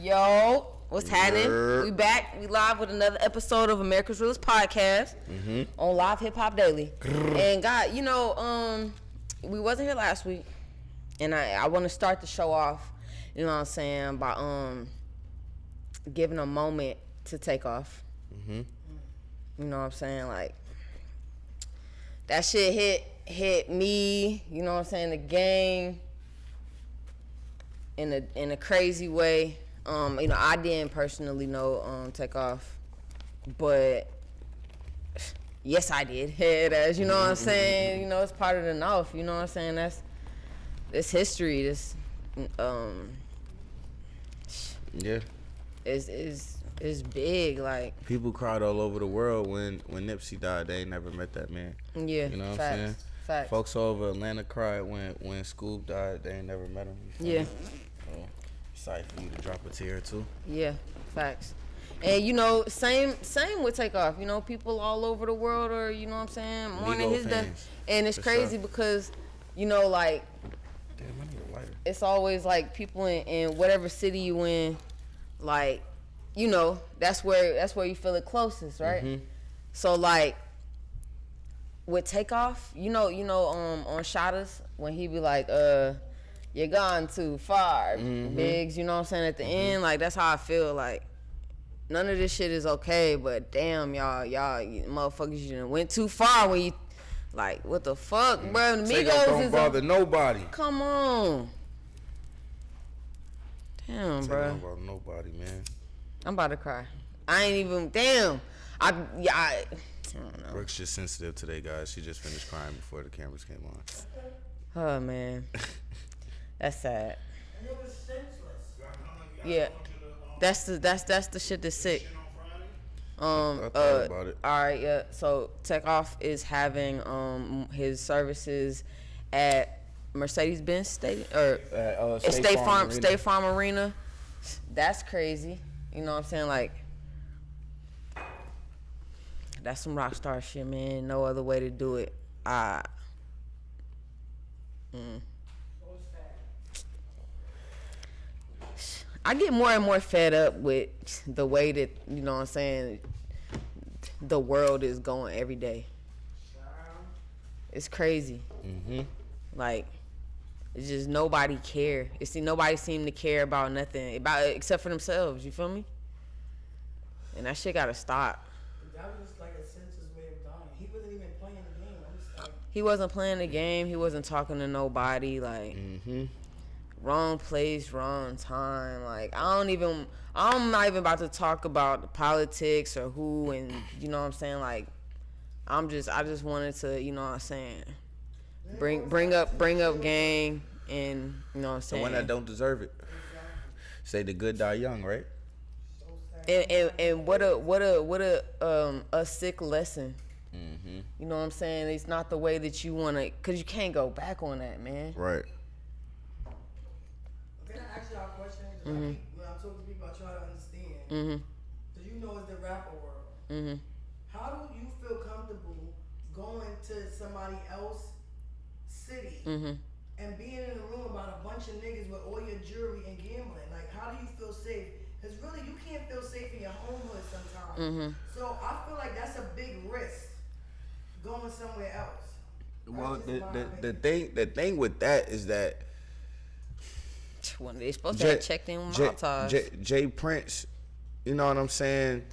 Yo, what's happening? We back. We live with another episode of America's Realest podcast on Live Hip Hop Daily. And God, we wasn't here last week, and I want to start the show off. You know what I'm saying, by giving a moment to take off. You know what I'm saying, like that shit hit me. You know what I'm saying, the game in a crazy way. I didn't personally know take off, but yes, I did. As you know what I'm saying. You know, it's part of the North. You know what I'm saying. That's history. This is big. Like, people cried all over the world when Nipsey died. They ain't never met that man. Yeah, you know what facts, I'm saying. Facts. Folks all over Atlanta cried when Scoop died. They ain't never met him. Yeah. So, sorry for you to drop a tear too. Yeah, facts. And same with Takeoff. You know, people all over the world are, you know what I'm saying, mourning his death. And it's crazy because, like, damn, I need a lighter. It's always like people in whatever city you in, like, that's where you feel it closest, right? So like with Takeoff, on Shotters, when he be like, you're gone too far, Biggs, you know what I'm saying, at the end, like, that's how I feel. Like, none of this shit is okay, but damn, y'all motherfuckers, you done went too far when you, like, what the fuck, bro? The Migos don't bother nobody. Come on. Damn, bro. Don't bother nobody, man. I'm about to cry. I ain't even, damn. I don't know. Brooke's just sensitive today, guys. She just finished crying before the cameras came on. Oh, man. That's sad. And it was senseless. Yeah. That's the shit that's sick. I thought about it. All right, yeah. So Takeoff is having his services at Mercedes-Benz State State Farm Arena. That's crazy. You know what I'm saying? Like, that's some rock star shit, man. No other way to do it. I get more and more fed up with the way that, you know what I'm saying, the world is going every day. It's crazy. Like, it's just nobody care. Nobody seem to care about nothing except for themselves. You feel me? And that shit gotta stop. That was just like a senseless way of dying. He wasn't even playing the game. He wasn't playing the game. He wasn't talking to nobody. Like, wrong place, wrong time. Like, I'm not even about to talk about the politics or who, and you know what I'm saying. Like, I just wanted to, you know what I'm saying, bring up gang, and you know what I'm saying. The one that don't deserve it. Say the good die young, right? And what a sick lesson. You know what I'm saying? It's not the way that you want to, because you can't go back on that, man. Right. Can I ask y'all a question? When I talk to people, I try to understand. Because you know it's the rapper world. How do you feel comfortable going to somebody else's city and being in a room about a bunch of niggas with all your jewelry and gambling? Like, how do you feel safe? Because really, you can't feel safe in your home hood sometimes. So I feel like that's a big risk, going somewhere else. Well, the thing with that is that when they supposed to have checked in with Montage. Jay Prince, you know what I'm saying?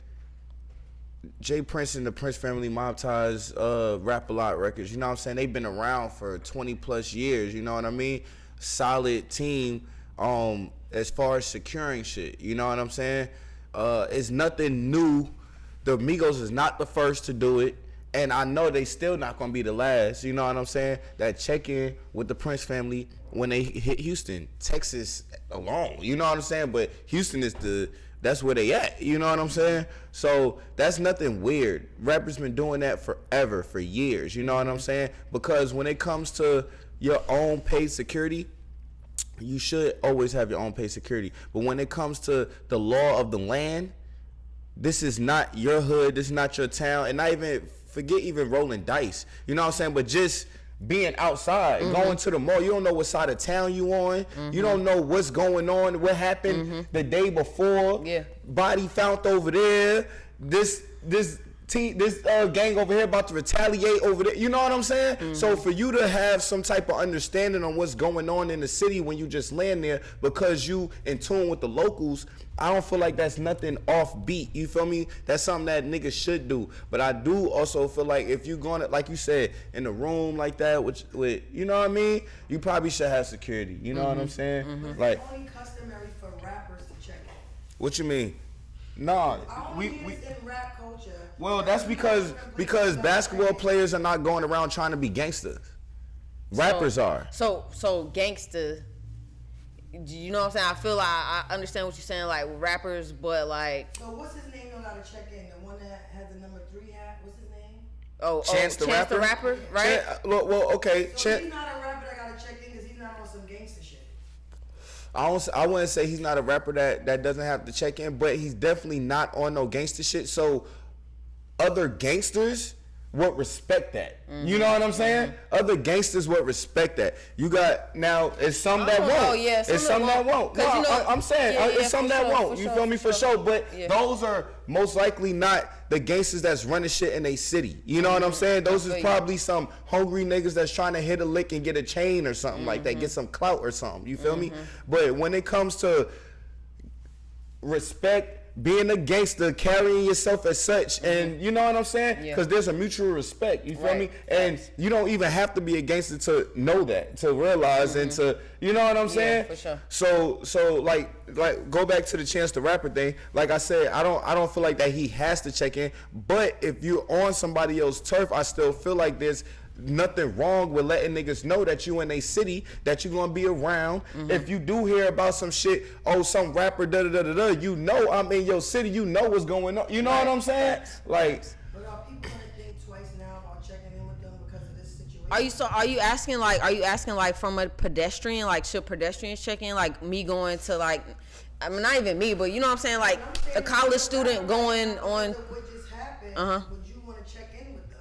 Jay Prince and the Prince family, Mob Ties, Rap A Lot Records, you know what I'm saying? They've been around for 20 plus years, you know what I mean? Solid team as far as securing shit, you know what I'm saying? It's nothing new. The Migos is not the first to do it, and I know they still not gonna be the last, you know what I'm saying? That check-in with the Prince family when they hit Houston, Texas alone, you know what I'm saying? But Houston is that's where they at, you know what I'm saying? So that's nothing weird. Rappers been doing that forever, for years, you know what I'm saying? Because when it comes to your own paid security, you should always have your own paid security. But when it comes to the law of the land, this is not your hood, this is not your town, and not even, forget even rolling dice, you know what I'm saying? But just being outside, going to the mall. You don't know what side of town you on. You don't know what's going on, what happened the day before. Yeah. Body found over there. This gang over here about to retaliate over there. You know what I'm saying? So for you to have some type of understanding on what's going on in the city when you just land there because you in tune with the locals, I don't feel like that's nothing offbeat. You feel me? That's something that niggas should do. But I do also feel like if you going to, like you said, in a room like that, with you know what I mean? You probably should have security. You know what I'm saying? Like, it's only customary for rappers to check in. what you mean? Nah, we in rap culture. well, that's because basketball players are not going around trying to be gangsters. Rappers are. So gangster. You know what I'm saying? I feel like I understand what you're saying, like rappers, but like. So what's his name? You gotta check in. The one that has the number 3 hat. What's his name? Chance the Rapper, right? Well, okay. So he's not a rapper that gotta check in because he's not on some gangster shit. I wouldn't say he's not a rapper that doesn't have to check in, but he's definitely not on no gangster shit. So other gangsters would respect that. You know what I'm saying? Other gangsters would respect that. You got now. It's some that won't. Yeah, it's some that won't. No, you know, I'm saying it's some that won't. You feel me? For sure. But those are most likely not the gangsters that's running shit in a city. You know what I'm saying? Those is probably some hungry niggas that's trying to hit a lick and get a chain or something like that, get some clout or something. You feel me? But when it comes to respect, being a gangster, carrying yourself as such, and you know what I'm saying? Because there's a mutual respect, you feel me? And you don't even have to be a gangster to know that, to realize, and to, you know what I'm saying? For sure. So like go back to the Chance the Rapper thing. Like I said, I don't feel like that he has to check in, but if you're on somebody else's turf, I still feel like there's nothing wrong with letting niggas know that you in a city, that you gonna be around. If you do hear about some shit, some rapper you know I'm in your city, you know what's going on. You know what I'm saying? Like, But are people gonna think twice now about checking in with them because of this situation? Are you asking like from a pedestrian, like should pedestrians check in, like me going to like, I mean not even me, but you know what I'm saying, like a college student going on. What just happened? Would you want to check in with them?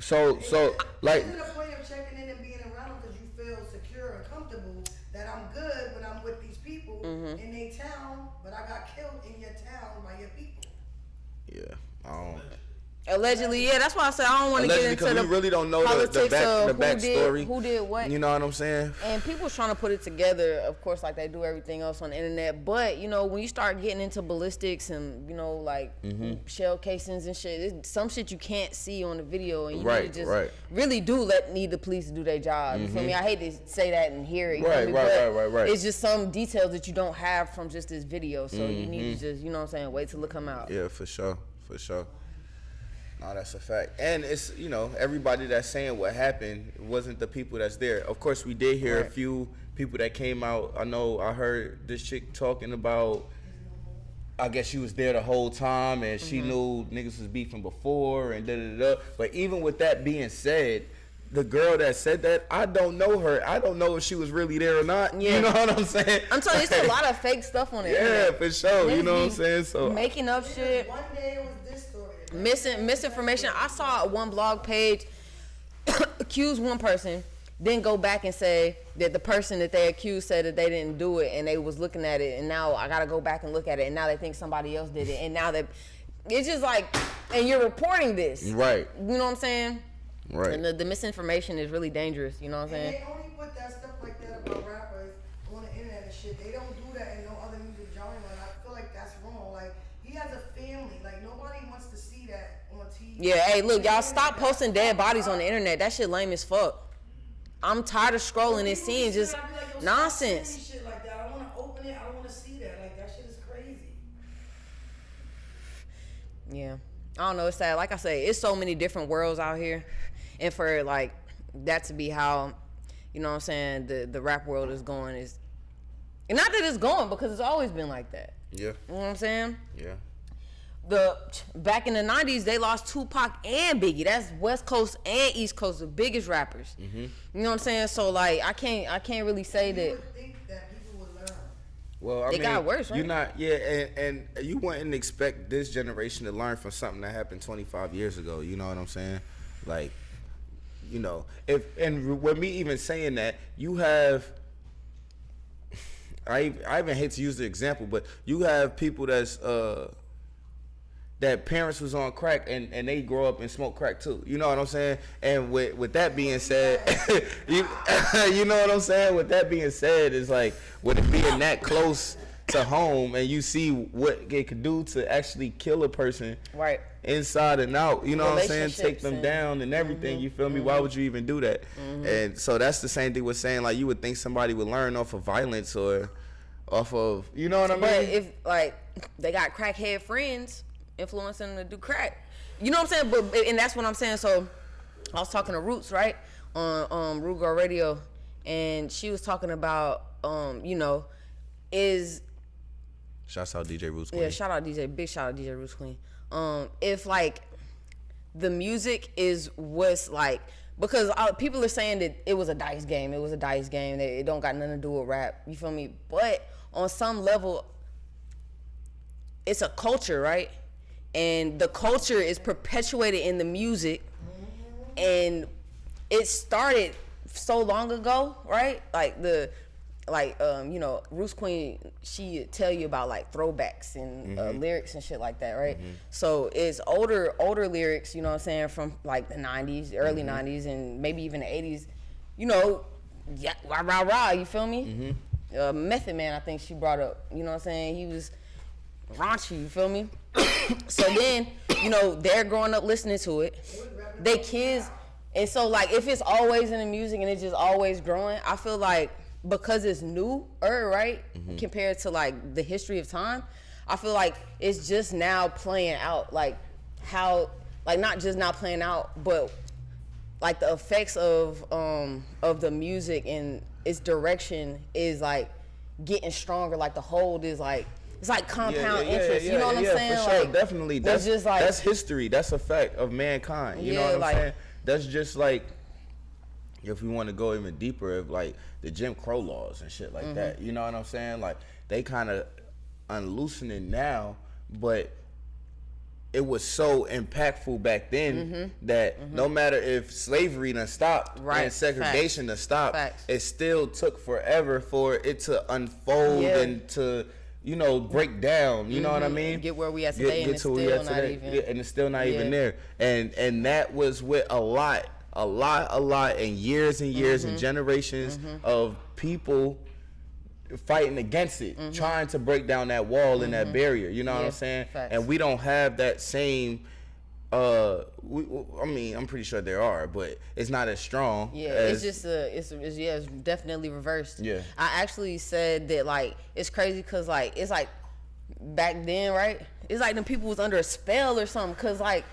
so like. Is it a point of checking in and being around them because you feel secure and comfortable that I'm good when I'm with these people in their town, but I got killed in your town by your people? Yeah, I don't. Allegedly, yeah. That's why I said I don't want to get into the we really don't know the backstory. Who did what? You know what I'm saying? And people's trying to put it together, of course, like they do everything else on the internet. But you know, when you start getting into ballistics and you know, like shell casings and shit, some shit you can't see on the video, and you need to just really need the police to do their job. You feel me? I hate to say that and hear it. Right. It's just some details that you don't have from just this video, so you need to just, you know what I'm saying, wait till it come out. Yeah, for sure. No, that's a fact. And it's, you know, everybody that's saying what happened wasn't the people that's there. Of course, we did hear a few people that came out. I know I heard this chick talking about, I guess she was there the whole time and she knew niggas was beefing before and da-da-da. But even with that being said, the girl that said that, I don't know her. I don't know if she was really there or not. Yeah. You know what I'm saying? I'm telling you, there's a lot of fake stuff on it. Yeah, for sure. You know what I'm saying? So making up shit. One day it was this story. Misinformation. I saw one blog page accuse one person, then go back and say that the person that they accused said that they didn't do it, and they was looking at it, and now I gotta go back and look at it, and now they think somebody else did it, and now that it's just like, and you're reporting this, right? You know what I'm saying? Right. And the misinformation is really dangerous. You know what I'm saying? And they only put that stuff like that about rappers on the internet and shit. They don't do that in no other music genre. And I feel like that's wrong. Like, he has a family. Like, nobody wants to see that on TV. Yeah, hey, look, y'all stop posting dead bodies on the internet. That shit lame as fuck. I'm tired of scrolling and seeing just nonsense. Shit like that. I don't want to open it. I don't want to see that. Like, that shit is crazy. Yeah. I don't know. It's sad. Like I say, it's so many different worlds out here. And for, like, that to be how, you know what I'm saying, the rap world is going is... And not that it's going, because it's always been like that. Yeah. You know what I'm saying? Yeah. Back in the 90s, they lost Tupac and Biggie. That's West Coast and East Coast, the biggest rappers. You know what I'm saying? So, like, I can't really say that... You would think that people would learn. Well, I mean, got worse, right? You're not, and you wouldn't expect this generation to learn from something that happened 25 years ago. You know what I'm saying? Like, you know, and with me even saying that, you have, I even hate to use the example, but you have people that parents was on crack and they grow up and smoke crack too. You know what I'm saying? And with that being said, you know what I'm saying? With that being said, it's like, with it being that close to home and you see what it could do to actually kill a person, right, inside and out, you know what I'm saying? Take them down and everything, you feel me? Why would you even do that? And so that's the same thing with saying, like, you would think somebody would learn off of violence or off of, you know what I mean? But if, like, they got crackhead friends influencing them to do crack, you know what I'm saying? But and that's what I'm saying. So I was talking to Roots, right, on Ruger Radio, and she was talking about you know, shouts out DJ Roots Queen. Yeah, big shout out DJ Roots Queen. If like the music is what's like, because people are saying that it was a dice game, that it don't got nothing to do with rap, you feel me? But on some level, it's a culture, right? And the culture is perpetuated in the music, and it started so long ago, right? You know, Roots Queen, she tell you about like throwbacks and lyrics and shit like that, right? So it's older lyrics, you know what I'm saying, from like the 90s, early 90s, and maybe even the 80s, you know, yeah, rah, rah, rah, you feel me? Method Man, I think she brought up, you know what I'm saying? He was raunchy, you feel me? So then, you know, they're growing up listening to it. They kids, and so like if it's always in the music and it's just always growing, I feel like because it's newer, right, compared to like the history of time, I feel like it's just now playing out, like how, like not just now playing out, but like the effects of the music and its direction is like getting stronger. Like the hold is like, it's like compound interest. You know what I'm saying? For sure, like, definitely. That's just like, that's history. That's a fact of mankind. You know what I'm saying? That's just like, if we want to go even deeper, of like the Jim Crow laws and shit like that. You know what I'm saying? Like they kind of unloosening now, but it was so impactful back then that no matter if slavery done stopped and segregation done stopped, it still took forever for it to unfold and to, you know, break down. You know what I mean? Get where we at today, and it's still not even. And it's still not even there. And that was with a lot, and years and generations of people fighting against it, trying to break down that wall and that barrier. You know what I'm saying? Facts. And we don't have that same. I mean, I'm pretty sure there are, but it's not as strong. Yeah, it's just it's definitely reversed. Yeah, I actually said that, like, it's crazy because like it's like back then, right? It's like them people was under a spell or something. Cause like,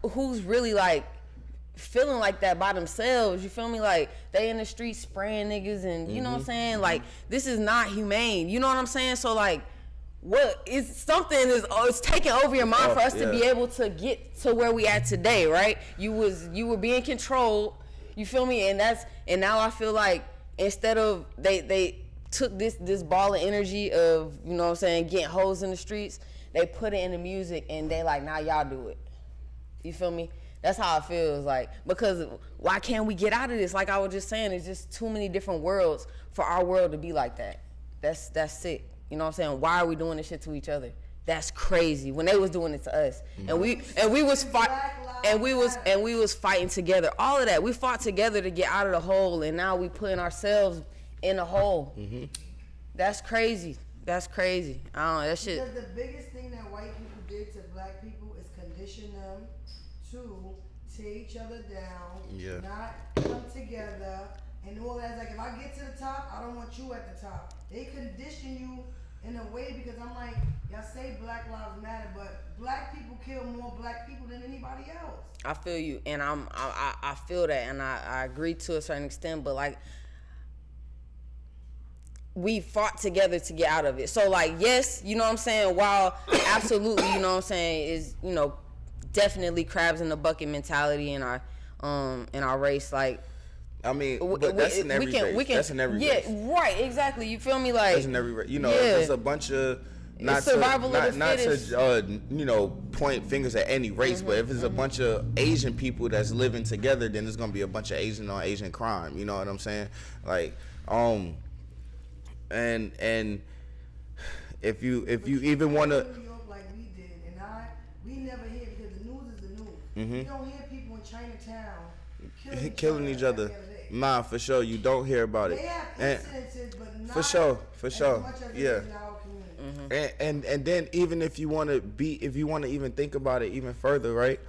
who's really like feeling like that by themselves? You feel me? Like they in the streets spraying niggas, and you know what I'm saying? Like this is not humane. You know what I'm saying? So like, what is something is it's taking over your mind for us to be able to get to where we at today, right? You were being controlled, you feel me? And now I feel like instead of they took this ball of energy of, you know what I'm saying, getting hoes in the streets, they put it in the music and they like, now y'all do it. You feel me? That's how it feels like, because why can't we get out of this? Like I was just saying, it's just too many different worlds for our world to be like that. That's sick. You know what I'm saying? Why are we doing this shit to each other? That's crazy. When they was doing it to us, and we was fighting together. All of that, we fought together to get out of the hole, and now we putting ourselves in a hole. That's crazy. That's crazy. I don't know, that shit. Because the biggest thing that white people did to black people is condition them to tear each other down, not come together, and all that. Like, if I get to the top, I don't want you at the top. They condition you in a way, because I'm like, y'all say Black Lives Matter, but black people kill more black people than anybody else. I feel you, and I feel that, and I agree to a certain extent, but like, we fought together to get out of it. So like, yes, you know what I'm saying, while absolutely, you know what I'm saying, is, you know, definitely crabs in the bucket mentality in our race, like, I mean, but that's in every race. That's in every race. Yeah, right, exactly. You feel me? Like, that's in every race. You know, there's a bunch of not survival to, of the fittest. Not to you know, point fingers at any race, but if it's a bunch of Asian people that's living together, then there's gonna be a bunch of Asian on Asian crime. You know what I'm saying? Like, and if you even want to. New York like we did, and we never hear, because the news is the news. You don't hear people in Chinatown killing each other. Nah, for sure, you don't hear about it. They have incidences, but not for sure, as much as it yeah. is in our community. And then even if you want to even think about it even further, right?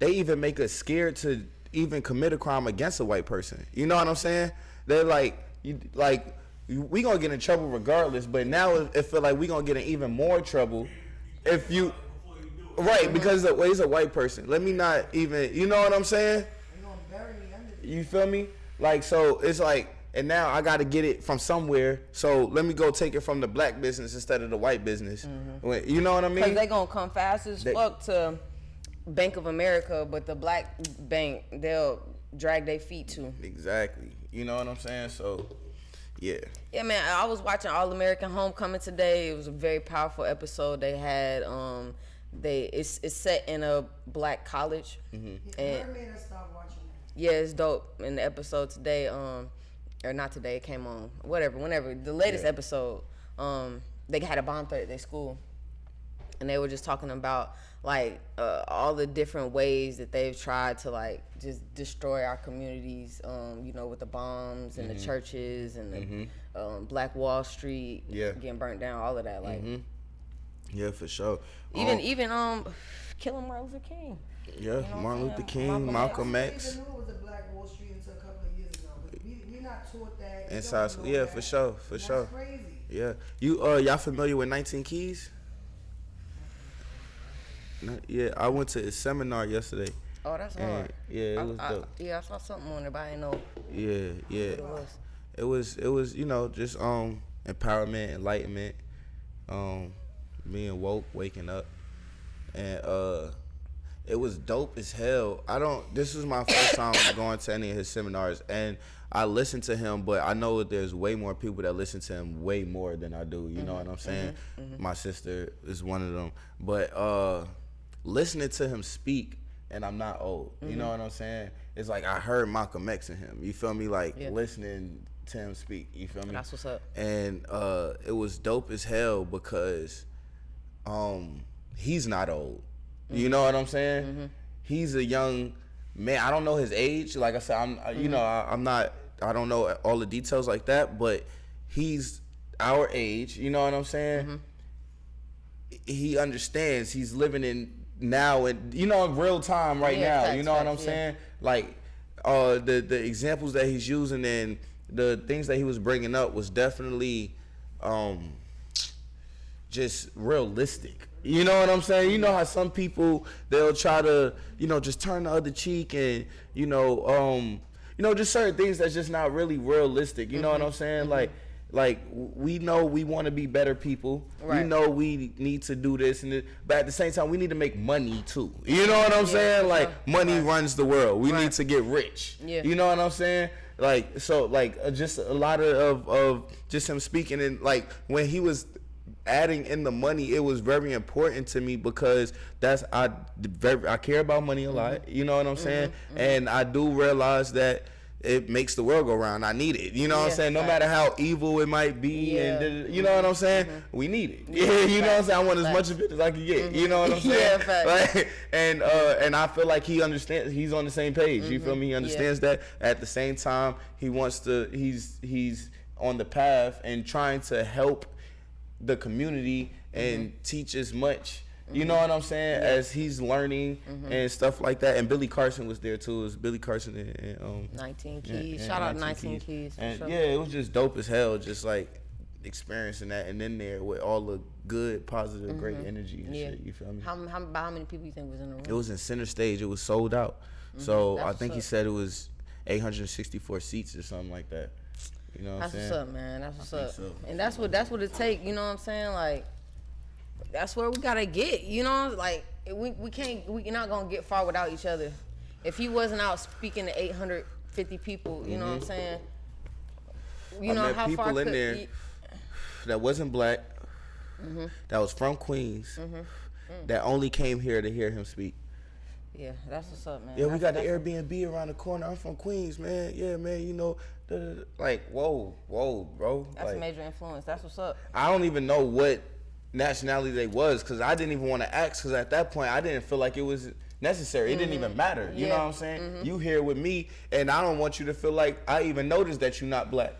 They even make us scared to even commit a crime against a white person. You know what I'm saying? They're like, we gonna get in trouble regardless, but now it feel like we gonna get in even more trouble if you, right? Because he's a white person. Let me not even, you know what I'm saying? You feel me? Like, so it's like, and now I got to get it from somewhere. So let me go take it from the black business instead of the white business. You know what I mean? Because they going to come fast as fuck to Bank of America, but the black bank, they'll drag their feet to. Exactly. You know what I'm saying? So, yeah. Yeah, man, I was watching All American Homecoming today. It was a very powerful episode. They had, it's set in a black college. And yeah, it's dope. In the episode today, or not today, it came on, whenever, the latest episode, they had a bomb threat at their school. And they were just talking about, like, all the different ways that they've tried to, like, just destroy our communities, you know, with the bombs and the churches and the Black Wall Street getting burnt down, all of that, like. Yeah, for sure. Even killing Martin Luther King. Yeah, you know, Martin Luther King, Malcolm X. I didn't know it was a Black Wall Street until a couple of years ago. But we're not taught that. Inside, yeah, for sure. That's crazy. Yeah, y'all familiar with 19 Keys? Yeah, I went to a seminar yesterday. Oh, that's hard. Yeah, it was dope. Yeah, I saw something on it, but I didn't know. Yeah. It was, you know, just empowerment, enlightenment, being woke, waking up, and it was dope as hell. This was my first time going to any of his seminars, and I listened to him, but I know that there's way more people that listen to him way more than I do. You know what I'm saying? My sister is one of them. But listening to him speak, and I'm not old. You know what I'm saying? It's like I heard Malcolm X in him. You feel me? Like listening to him speak. You feel me? That's what's up. And it was dope as hell because he's not old. You know what I'm saying? He's a young man. I don't know his age. Like I said, I don't know all the details like that, but he's our age. You know what I'm saying? He understands. He's living in now and, you know, in real time right now. Facts, you know what I'm saying? Like the examples that he's using and the things that he was bringing up was definitely just realistic. You know what I'm saying? You know how some people, they'll try to, you know, just turn the other cheek and, you know, just certain things that's just not really realistic. You know what I'm saying? Like we know we want to be better people. Right. We know we need to do this and this, but at the same time we need to make money too. You know what I'm saying? Like money runs the world. We need to get rich. Yeah. You know what I'm saying? Like, so like just a lot of just him speaking, and like when he was adding in the money, it was very important to me because I care about money a lot. You know what I'm saying? And I do realize that it makes the world go round. I need it. You know what I'm saying? No matter how evil it might be, and you know what I'm saying? We need it. Yeah, you know what I'm saying? I want as much of it as I can get. You know what I'm saying? Like, and I feel like he understands. He's on the same page. You feel me? He understands that. At the same time, he wants to. He's on the path and trying to help the community and teach as much, you know what I'm saying, as he's learning and stuff like that. And Billy Carson was there too. It was Billy Carson and 19 Keys. Shout out 19 Keys. And sure. Yeah, it was just dope as hell, just like experiencing that, and in there with all the good, positive, great energy and shit. You feel me? How many people you think was in the room? It was in center stage. It was sold out. So I think he said it was 864 seats or something like that. You know what I'm saying? That's what's up, man. That's what's up. So. And that's what it take, you know what I'm saying? Like, that's where we gotta get, you know? Like, we're not gonna get far without each other. If he wasn't out speaking to 850 people, you know what I'm saying? You know how people far in there that wasn't black, that was from Queens, that only came here to hear him speak. Yeah, that's what's up, man. Yeah, we got the Airbnb around the corner. I'm from Queens, man. Yeah, man, you know, like, whoa, bro. That's like, a major influence. That's what's up. I don't even know what nationality they was, because I didn't even want to ask, because at that point, I didn't feel like it was necessary. It didn't even matter. You know what I'm saying? You here with me, and I don't want you to feel like I even noticed that you're not black.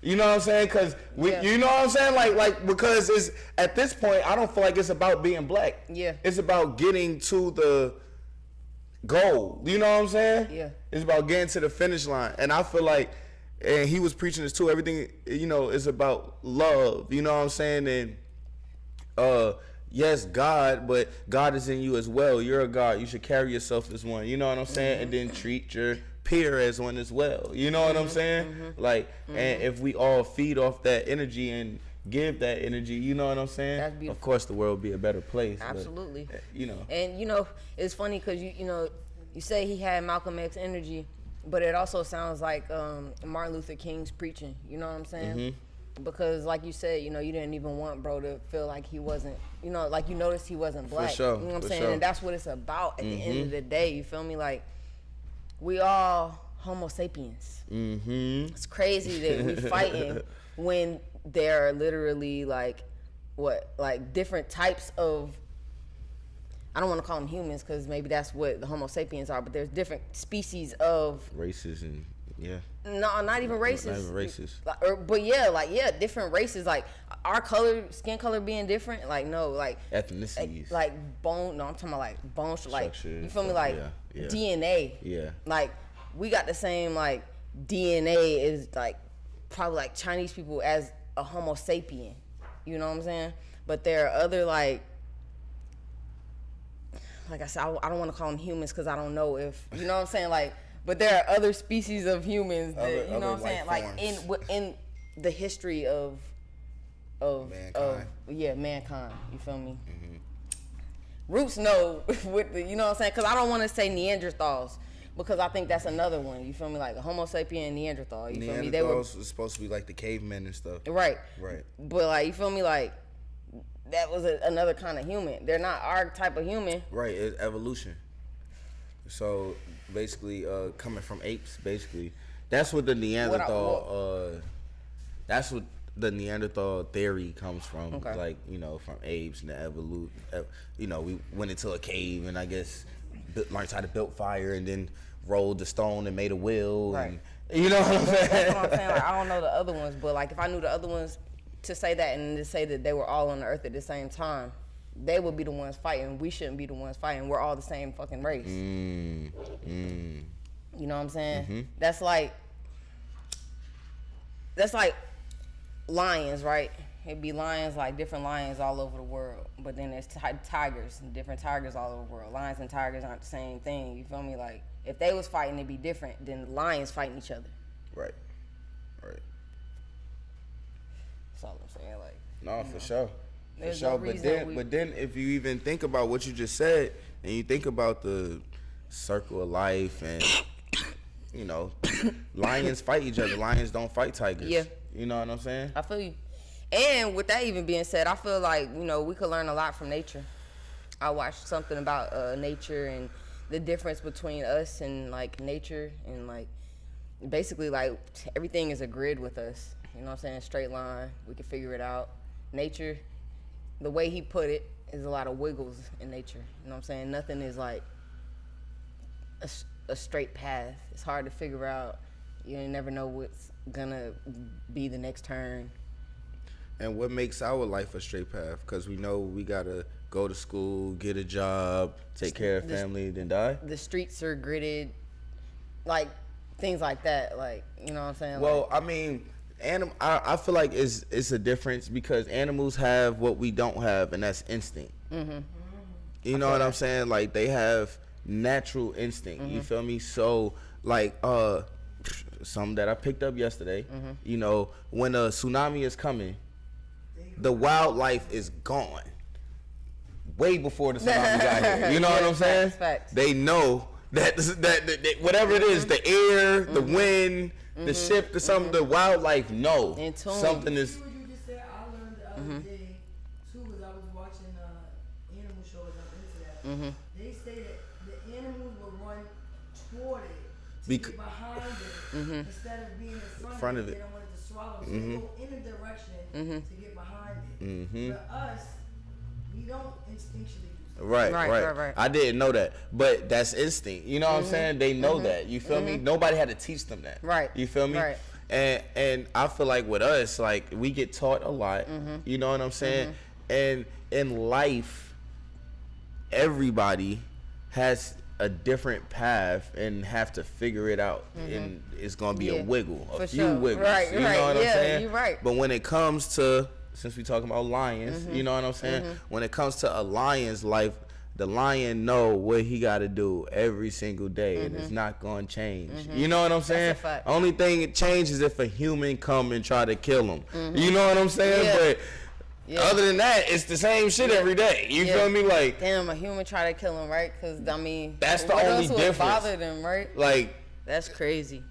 You know what I'm saying? Because you know what I'm saying? Like because it's at this point, I don't feel like it's about being black. Yeah. It's about getting to the goal. You know what I'm saying? Yeah. It's about getting to the finish line. And I feel like, and he was preaching this too, everything, you know, is about love. You know what I'm saying? And yes, God, but God is in you as well. You're a God. You should carry yourself as one. You know what I'm saying? And then treat your peer as one as well. You know what I'm saying? Like, and if we all feed off that energy and give that energy, you know what I'm saying? That's beautiful. Of course, the world will be a better place. Absolutely. But, you know. And, you know, it's funny because, you know, you say he had Malcolm X energy, but it also sounds like Martin Luther King's preaching. You know what I'm saying? Because, like you said, you know, you didn't even want bro to feel like he wasn't, you know, like you noticed he wasn't black. For sure. You know what I'm saying? Sure. And that's what it's about at the end of the day. You feel me? Like, we all Homo sapiens. It's crazy that we fighting when there are literally like different types of, I don't want to call them humans because maybe that's what the Homo sapiens are, but there's different species of Races and, yeah. No, not even races. Not even races. But different races. Like our color, skin color being different. Like no, like ethnicities. Like bone. No, I'm talking about like bone. Like you feel me? Stuff, Like yeah. DNA. Yeah. Like we got the same like DNA is like probably like Chinese people as a Homo sapien. You know what I'm saying? But there are other like I said, I don't want to call them humans because I don't know if you know what I'm saying. Like. But there are other species of humans that you know what I'm saying, like in the history of mankind. Mankind. You feel me? Roots know with the, you know what I'm saying, because I don't want to say Neanderthals because I think that's another one. You feel me? Like a Homo sapien Neanderthal. You feel me? They were supposed to be like the cavemen and stuff. Right. Right. But like you feel me? Like that was another kind of human. They're not our type of human. Right. It's evolution. So basically, coming from apes, basically, that's what the Neanderthal. That's what the Neanderthal theory comes from. Okay. Like, you know, from apes and the evolution. You know, we went into a cave and I guess learned how to build fire and then rolled the stone and made a wheel. Right. And, you know what I'm saying? That's what I'm saying. Like, I don't know the other ones, but like if I knew the other ones, to say that and to say that they were all on the earth at the same time, they would be the ones fighting. We shouldn't be the ones fighting. We're all the same fucking race. You know what I'm saying? That's like lions, right? It'd be lions, like different lions all over the world. But then there's tigers and different tigers all over the world. Lions and tigers aren't the same thing. You feel me? Like if they was fighting, it'd be different than the lions fighting each other. Right. That's all I'm saying. Like no, for sure. For There's sure, no but reason then if you even think about what you just said, and you think about the circle of life, and you know, lions fight each other. Lions don't fight tigers. Yeah. You know what I'm saying? I feel you. And with that even being said, I feel like, you know, we could learn a lot from nature. I watched something about nature and the difference between us and like nature, and like basically like everything is a grid with us. You know what I'm saying? Straight line. We can figure it out. Nature, the way he put it, is a lot of wiggles in nature. You know what I'm saying? Nothing is like a straight path. It's hard to figure out. You never know what's gonna be the next turn. And what makes our life a straight path? Because we know we gotta go to school, get a job, take care of family, then die. The streets are gridded, like things like that. Like, you know what I'm saying? Well, I mean, I feel like it's a difference because animals have what we don't have, and that's instinct. You know what I'm saying? Like they have natural instinct. You feel me? So like something that I picked up yesterday. You know, when a tsunami is coming, the wildlife is gone way before the tsunami got here. You know what I'm saying? Facts. They know that whatever it is, the air, the wind, the ship, the wildlife know something is. What you just said, I learned the other day too, because I was watching animal shows. I'm into that. Mm-hmm. They say that the animals will run toward it to Bec- get behind it instead of being in front of it. They don't want it to swallow, so they go in a direction to get behind it. For us, we don't instinctually do something. Right. I didn't know that, but that's instinct. You know what I'm saying? They know that. You feel me? Nobody had to teach them that. Right. You feel me? Right. And I feel like with us, like we get taught a lot. You know what I'm saying? And in life, everybody has a different path and have to figure it out. And it's gonna be a wiggle, a few wiggles. Right. You know what I'm saying? You're right. But when it comes to, since we talking about lions, you know what I'm saying? When it comes to a lion's life, the lion know what he got to do every single day, and it's not going to change. You know what I'm saying? That's a fact. Only thing it changes if a human come and try to kill him. You know what I'm saying? But other than that, it's the same shit every day. You feel me? Like, damn, a human try to kill him, right? Because I mean, that's the what only else would difference. bother them, right? Like, that's crazy.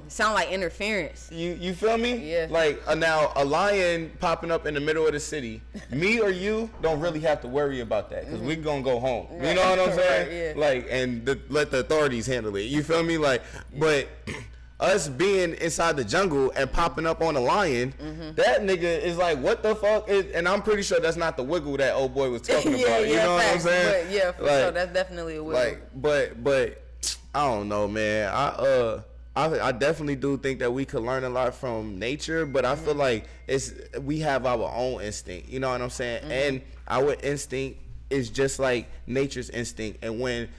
Sound like interference. you feel me? Yeah. Like now a lion popping up in the middle of the city, me or you don't really have to worry about that because we gonna go home. You know what I'm saying? Right, Like, and let the authorities handle it. You feel me? Like, but us being inside the jungle and popping up on a lion, that nigga is like, what the fuck? And I'm pretty sure that's not the wiggle that old boy was talking about. You know what I'm saying? But yeah, for sure, that's definitely a wiggle. Like, but I don't know, man. I definitely do think that we could learn a lot from nature, but I feel like we have our own instinct. You know what I'm saying? And our instinct is just like nature's instinct. And when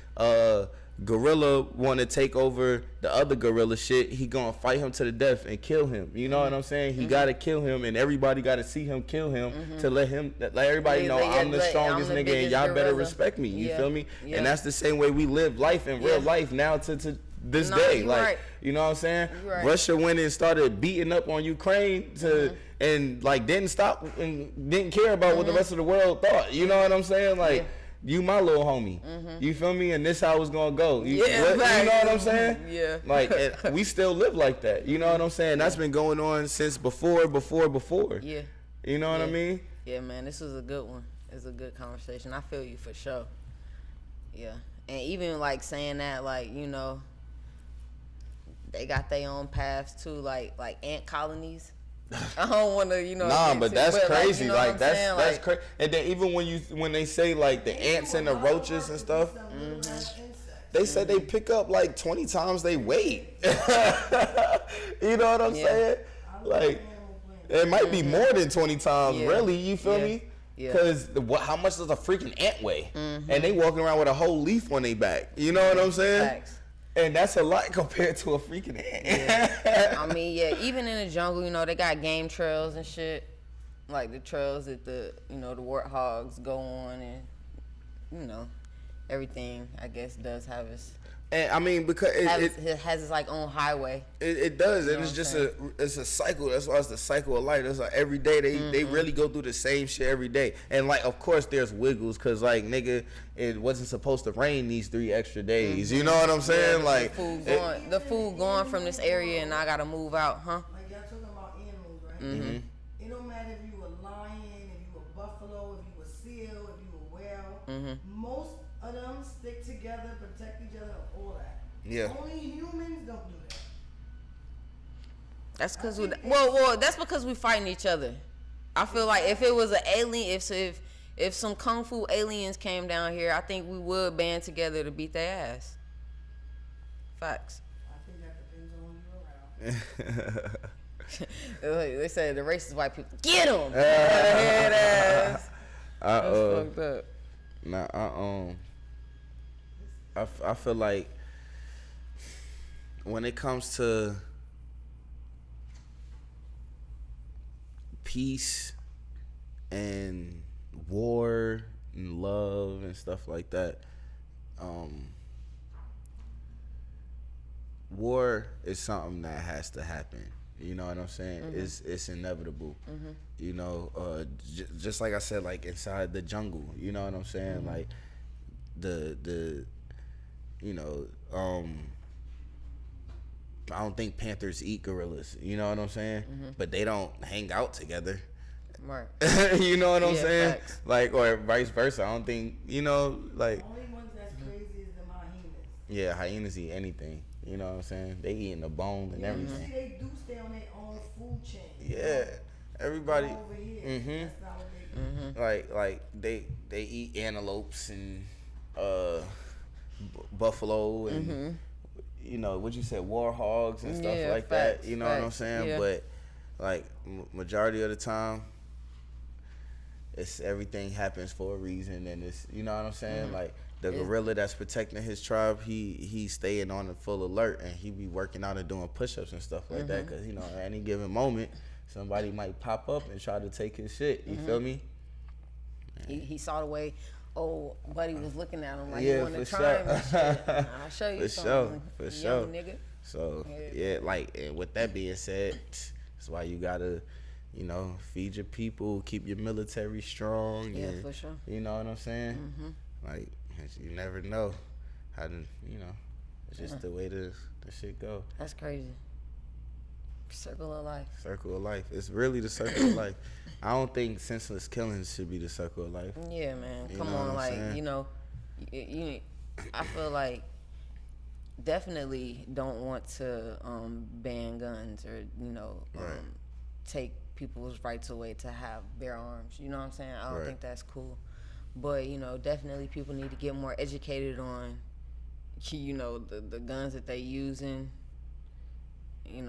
gorilla want to take over the other gorilla shit, he gonna fight him to the death and kill him. You know what I'm saying? He gotta kill him, and everybody gotta see him kill him to let everybody know I'm the strongest nigga, and y'all better respect me. You feel me? And that's the same way we live life in real life now to this day. Like, you know what I'm saying? Russia went and started beating up on Ukraine and like didn't stop and didn't care about what the rest of the world thought. You know what I'm saying? Like, you my little homie. You feel me? And this how it's gonna go. You know what I'm saying? Yeah. Like, we still live like that. You know what I'm saying? That's been going on since before. Yeah. You know what I mean? Yeah, man, this was a good one. It's a good conversation. I feel you for sure. Yeah. And even like saying that, like, you know, they got their own paths too, like ant colonies. I don't want to, you know. Nah, but that's crazy. Like, you know like that's like, crazy. And then even when they say like the ants and the roaches and stuff, they said they pick up like 20 times they weight. You know what I'm saying? Like, it might be more than 20 times, really. You feel me? Because how much does a freaking ant weigh? And they walking around with a whole leaf on their back. You know what I'm saying? Facts. And that's a lot compared to a freaking ant. I mean, even in the jungle, you know, they got game trails and shit. Like the trails that the warthogs go on, and, you know, everything, I guess, does have its... And I mean, because it has its like own highway. It does, and it's just a cycle. That's why it's the cycle of life. That's like every day they really go through the same shit every day. And like, of course, there's wiggles, cause like, nigga, it wasn't supposed to rain these 3 extra days. You know what I'm saying? Like, the food going from this area, and I gotta move out, huh? Like, y'all talking about animals, right? It don't matter if you a lion, if you a buffalo, if you a seal, if you a whale. Most of them stick together, protect each other, all that. Yeah. Only humans don't do that. That's because that's because we fighting each other. I feel like if it was an alien, if some kung fu aliens came down here, I think we would band together to beat their ass. Facts. I think that depends on who you're around. They say the racist white people, get them. Head ass. That's fucked up. Nah, I feel like when it comes to peace and war and love and stuff like that, war is something that has to happen. You know what I'm saying? It's inevitable. You know, just like I said, like inside the jungle. You know what I'm saying? Like the you know, I don't think panthers eat gorillas. You know what I'm saying? But they don't hang out together. Right. You know what I'm saying? Facts. Like, or vice versa. I don't think, like. The only ones that's crazy is the hyenas. Yeah, hyenas eat anything. You know what I'm saying? They eating the bone and everything. You see, they do stay on their own food chain. Yeah, everybody. Over here, that's not what they do. Like they eat antelopes and buffalo and what you said, war hogs and stuff like facts, that. You know what I'm saying? Yeah. But like majority of the time, it's everything happens for a reason, and it's what I'm saying. Like the gorilla that's protecting his tribe, he's staying on a full alert, and he be working out and doing push-ups and stuff like that, because at any given moment somebody might pop up and try to take his shit. You feel me? He saw the way old buddy was looking at him like Yeah, he wanted to for try him sure. and shit. I'll show you For something, sure, for young sure. nigga. So and with that being said, that's why you gotta feed your people, keep your military strong. Yeah, and, for sure. You know what I'm saying? Like, you never know how to, it's just the way the shit go. That's crazy. Circle of life. Circle of life. It's really the circle of life. I don't think senseless killings should be the circle of life. Yeah, man. You Come know on, what I'm like, saying? I feel like definitely don't want to ban guns or, take people's rights away to have bear arms. You know what I'm saying? I don't think that's cool. But, definitely people need to get more educated on, the guns that they using, Why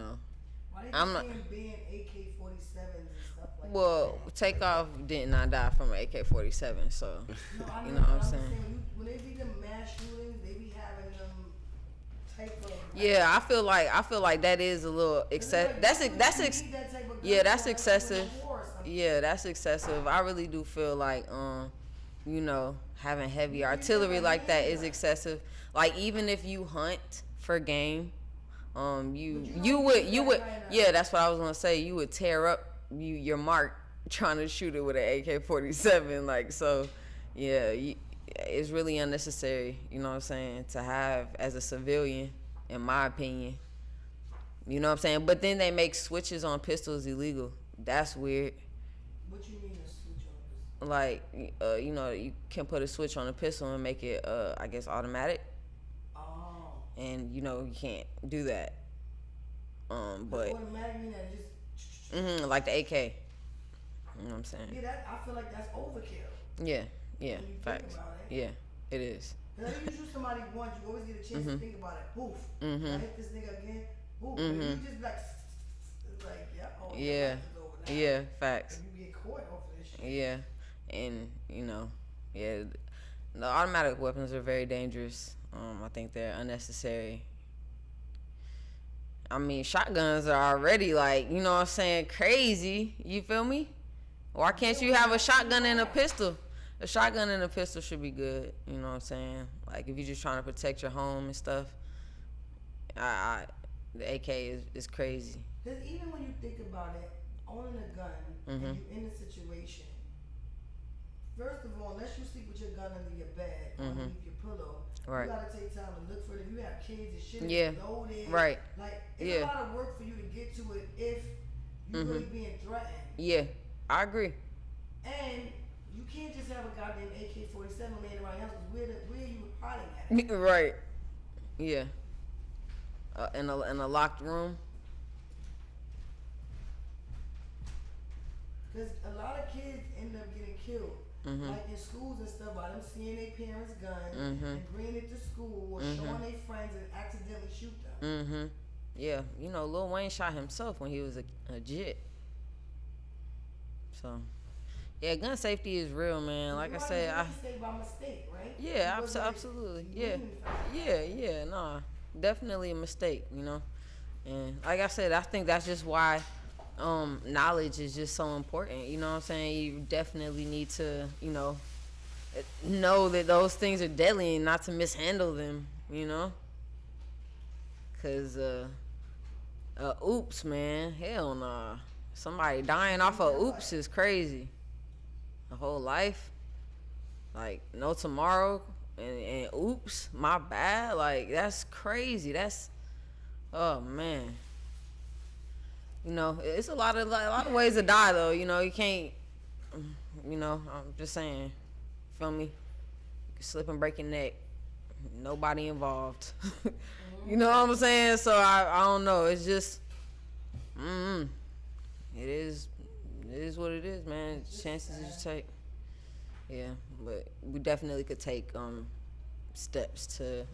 they I'm not. being AK-47s and stuff like Well, Takeoff did not die from an AK-47, so that? No, you know what I'm saying. When they be them mass shootings, they be having them type of. Yeah, I feel like that is a little excessive. That's excessive. Yeah, that's excessive. I really do feel like having heavy artillery like that is excessive. Like, even if you hunt for game, you would yeah, that's what I was gonna say. You would tear up your mark trying to shoot it with an AK-47. Like, so yeah, it's really unnecessary. You know what I'm saying, to have as a civilian, in my opinion. You know what I'm saying? But then they make switches on pistols illegal. That's weird. What you mean a switch on this? Like, you can put a switch on a pistol and make it, I guess, automatic. Oh. And, you can't do that. But, Automatic mean that just. like the AK. You know what I'm saying? Yeah, I feel like that's overkill. Yeah, When you facts. think about it. Yeah, it is. Because if you shoot somebody once, you always get a chance to think about it. Boof. I hit this nigga again. Boof. But if you just it's like, Yeah, yeah, facts. You get caught off of this shit. Yeah, and the automatic weapons are very dangerous. I think they're unnecessary. I mean, shotguns are already, like, you know what I'm saying, crazy. You feel me? Why can't you have a shotgun and a pistol? A shotgun and a pistol should be good. You know what I'm saying? Like, if you're just trying to protect your home and stuff, the AK is crazy. Because even when you think about it, owning a gun and you're in a situation, first of all, unless you sleep with your gun under your bed, underneath your pillow, Right. you gotta take time to look for it. If you have kids and shit, Yeah. it's loaded. Right. Like, it's a Yeah. lot of work for you to get to it if you're really being threatened. Yeah, I agree. And you can't just have a goddamn AK-47 laying around your house. Where are you hiding at? Right. Yeah. In a locked room. Because a lot of kids end up getting killed. Like in schools and stuff, by them seeing their parents' gun and bringing it to school or showing their friends and accidentally shoot them. Yeah, Lil Wayne shot himself when he was a jit. So, yeah, gun safety is real, man. Like I said, mistake by mistake, right? Yeah, It wasn't absolutely. like, Yeah, nah. Definitely a mistake, And like I said, I think that's just why knowledge is just so important. You know what I'm saying? You definitely need to, know that those things are deadly and not to mishandle them, Cause oops, man. Hell nah. Somebody dying off of oops is crazy. A whole life. Like, no tomorrow and oops, my bad. Like, that's crazy. That's, oh man. It's a lot of ways to die though. You can't you know, I'm just saying, feel me? You can slip and break your neck. Nobody involved. You know what I'm saying? So I don't know. It's just, it is what it is, man. Chances you take. Yeah, but we definitely could take steps to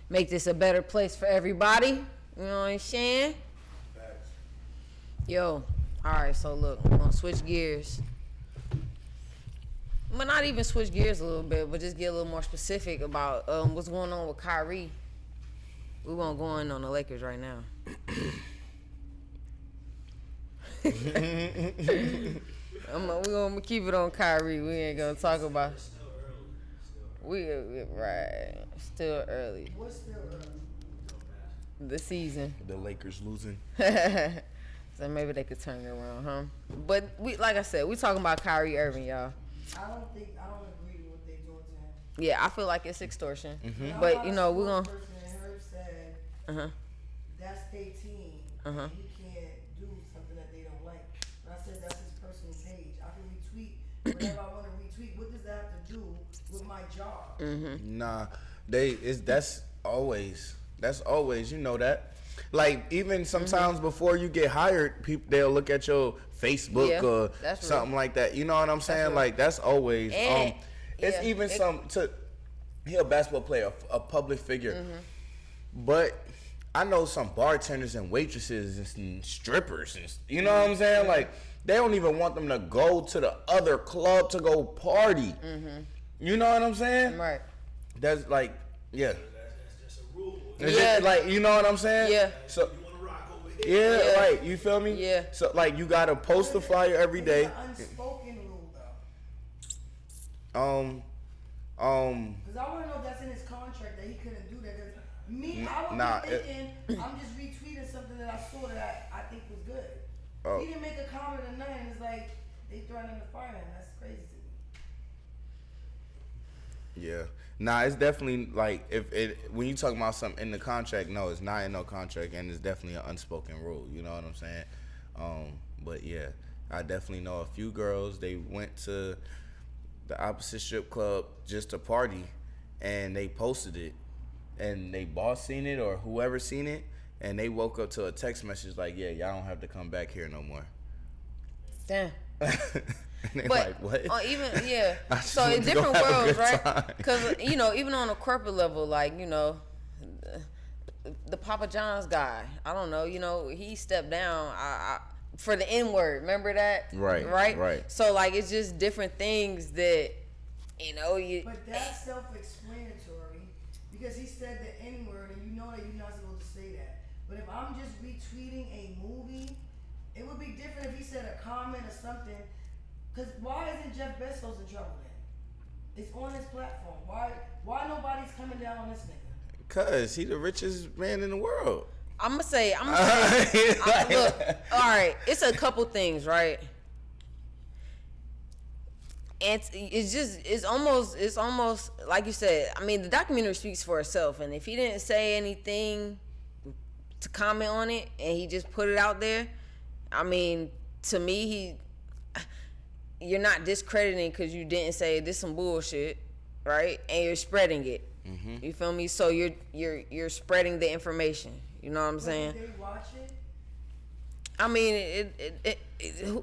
make this a better place for everybody. You know what I'm saying? Facts. Yo, all right. So look, we're gonna switch gears. But not even switch gears a little bit, but just get a little more specific about what's going on with Kyrie. We won't go in on the Lakers right now. We're gonna keep it on Kyrie. We ain't gonna talk about. We right. Still early. What's still early? The season. The Lakers losing. So maybe they could turn it around, huh? But we, like I said, we talking about Kyrie Irving, y'all. I don't agree with what they doing to him. Yeah, I feel like it's extortion. Mm-hmm. But you know, we're gonna. Herb said, that's their team. He can't do something that they don't like. And I said that's his personal page. I can retweet whatever I want to retweet. What does that have to do with my job? Nah, that's always, you know that. Like, even sometimes before you get hired, people, they'll look at your Facebook or something like that. You know what I'm saying? Like, that's always. And, it's even he a basketball player, a public figure. But I know some bartenders and waitresses and some strippers, and you know what I'm saying? Like, they don't even want them to go to the other club to go party. You know what I'm saying? Right. That's like, yeah. That's just a rule. Yeah, like, you know what I'm saying? Yeah. So, You want to rock over here? yeah, right. You feel me? Yeah. So, like, you gotta post a flyer every day. It's an unspoken rule, though. Um, Because I want to know if that's in his contract that he couldn't do that. 'Cause me, I would be thinking, I'm just retweeting something that I saw that I think was good. He didn't make a comment or nothing. It's like they threatened to fire him. That's crazy to me. Yeah. Nah, it's definitely like when you talk about something in the contract, no, it's not in no contract, and it's definitely an unspoken rule. You know what I'm saying? But yeah, I definitely know a few girls. They went to the opposite strip club just to party, and they posted it, and they boss seen it or whoever seen it, and they woke up to a text message like, "Yeah, y'all don't have to come back here no more." Damn. And they But like, what? even I just so want in to go different have a worlds, good right? time. Because you know, even on a corporate level, like you know, the Papa John's guy, I don't know, you know, he stepped down. I for the N word, remember that? Right. So like, it's just different things that you know you. But that's self-explanatory because he said the N word, and you know that you're not supposed to say that. But if I'm just retweeting a movie, it would be different if he said a comment or something. Because why isn't Jeff Bezos in trouble then? It's on his platform. Why nobody's coming down on this nigga? Cause he the richest man in the world. I'm gonna say, look, all right, it's a couple things, right? And it's almost like you said. I mean, the documentary speaks for itself, and if he didn't say anything to comment on it, and he just put it out there, I mean, to me, you're not discrediting because you didn't say this some bullshit, right? And you're spreading it. You feel me? So you're spreading the information. You know what I'm saying? Did they watch it? I mean,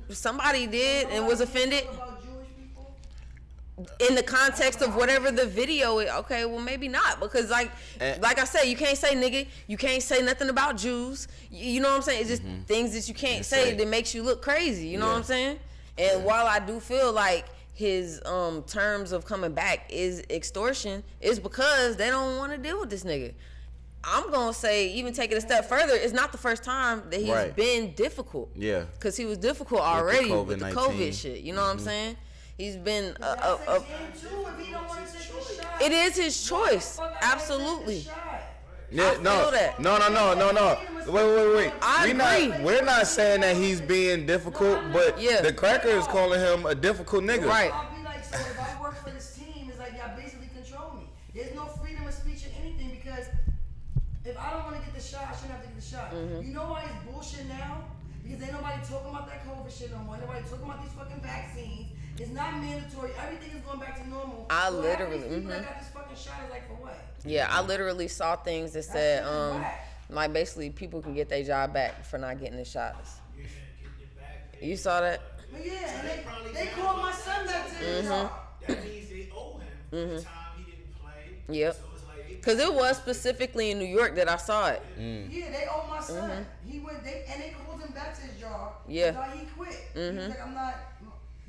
somebody did and was offended About Jewish people? in the context of whatever the video is. Okay, well maybe not because like I said, you can't say nigga, you can't say nothing about Jews. You know what I'm saying? It's just things that you can't say that makes you look crazy. You know what I'm saying? And while I do feel like his terms of coming back is extortion, it's because they don't want to deal with this nigga. I'm gonna say, even take it a step further, it's not the first time that he's been difficult. Yeah, because he was difficult already with the COVID shit. You know what I'm saying? He's been it is his choice. Absolutely. Yeah, no. Wait. We're not saying that he's being difficult, but the cracker is calling him a difficult nigga. Right. I'll be like, so if I work for this team, it's like y'all basically control me. There's no freedom of speech or anything because if I don't want to get the shot, I shouldn't have to get the shot. You know why it's bullshit now? Because ain't nobody talking about that COVID shit no more. Ain't nobody talking about these fucking vaccines. It's not mandatory. Everything is going back to normal. I So literally, half these people that got this fucking shot is like, for what? Yeah, I literally saw things that said, like basically people can get their job back for not getting the shots. Yeah, getting it back. You saw that? But yeah, So and they called my son back to his job. That means they owe him for the time he didn't play. Yep. So it's like Because it was specifically in New York that I saw it. Yeah, they owe my son. He went, they called him back to his job. Yeah. Now he quit. He was like, I'm not.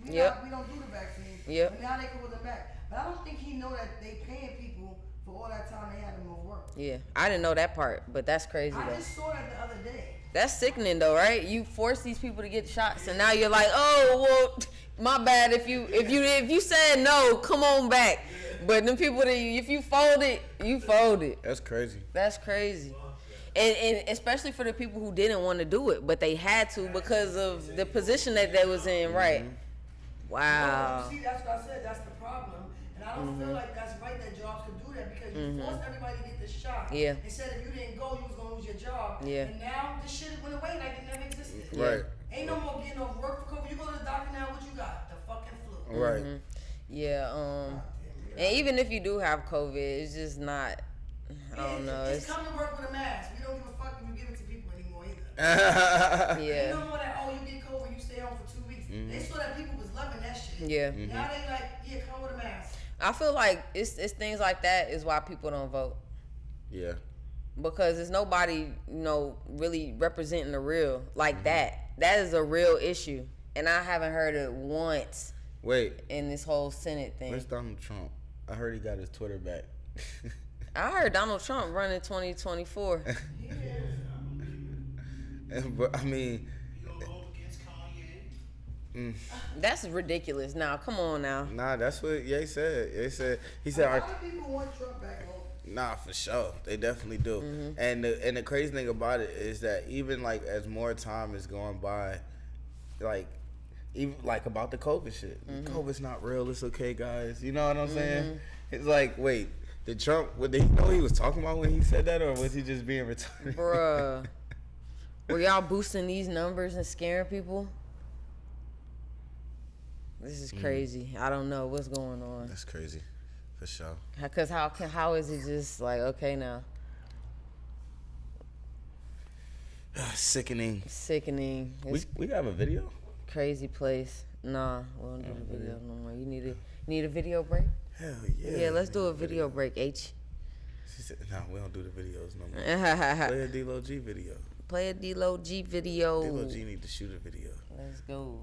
We don't do the vaccine. Yep. But now they called him back. But I don't think he know that they paying people for all that time they had him off work. Yeah, I didn't know that part, but that's crazy I though. just saw that the other day. That's sickening though, right? You force these people to get shots, and now you're like, oh well, my bad. If you said no, come on back. But them people that if you fold it, you fold it. That's crazy. That's crazy. And especially for the people who didn't want to do it, but they had to because of the position that they was in, right? Wow. See, that's what I said. That's the problem. And I don't feel like that's right that jobs could do that because you forced everybody to get the shot. Yeah. And said if you didn't go, you was going to lose your job. Yeah. And now this shit went away like it never existed. Right. Ain't no more getting off work for COVID. You go to the doctor now, what you got? The fucking flu. Right. Yeah. And even if you do have COVID, it's just not. I don't know. It's come to work with a mask. We don't give a fuck if you give it to people anymore either. Yeah. You know more that, oh, you get COVID, you stay home for 2 weeks. They saw that people was loving that shit. Yeah. Now they like, yeah, come with a mask. I feel like it's things like that is why people don't vote. Yeah. Because there's nobody, really representing the real like that. That is a real issue. And I haven't heard it once Wait. in this whole Senate thing. Where's Donald Trump? I heard he got his Twitter back. I heard Donald Trump running 2024. But I mean, you don't vote against Kanye. That's ridiculous. Now, come on now. nah, that's what Ye said. He A said, lot of people want Trump back home. nah, for sure, they definitely do. And the crazy thing about it is that even like as more time is going by, like even like about the COVID shit, COVID's not real. It's okay, guys. You know what I'm saying? It's like, wait, did Trump? Did he know what he was talking about when he said that, or was he just being retarded? Bruh. Were y'all boosting these numbers and scaring people? This is crazy. I don't know what's going on. That's crazy, for sure. Because how is it just like, okay now? Sickening. It's We have a video. crazy place. Nah, we don't do the video no more. You need a video break? Hell yeah. Yeah, let's do a video break, H. She said, no, we don't do the videos no more. Play a D-Lo G video. Play a D-Lo G video. D-Lo G need to shoot a video. Let's go.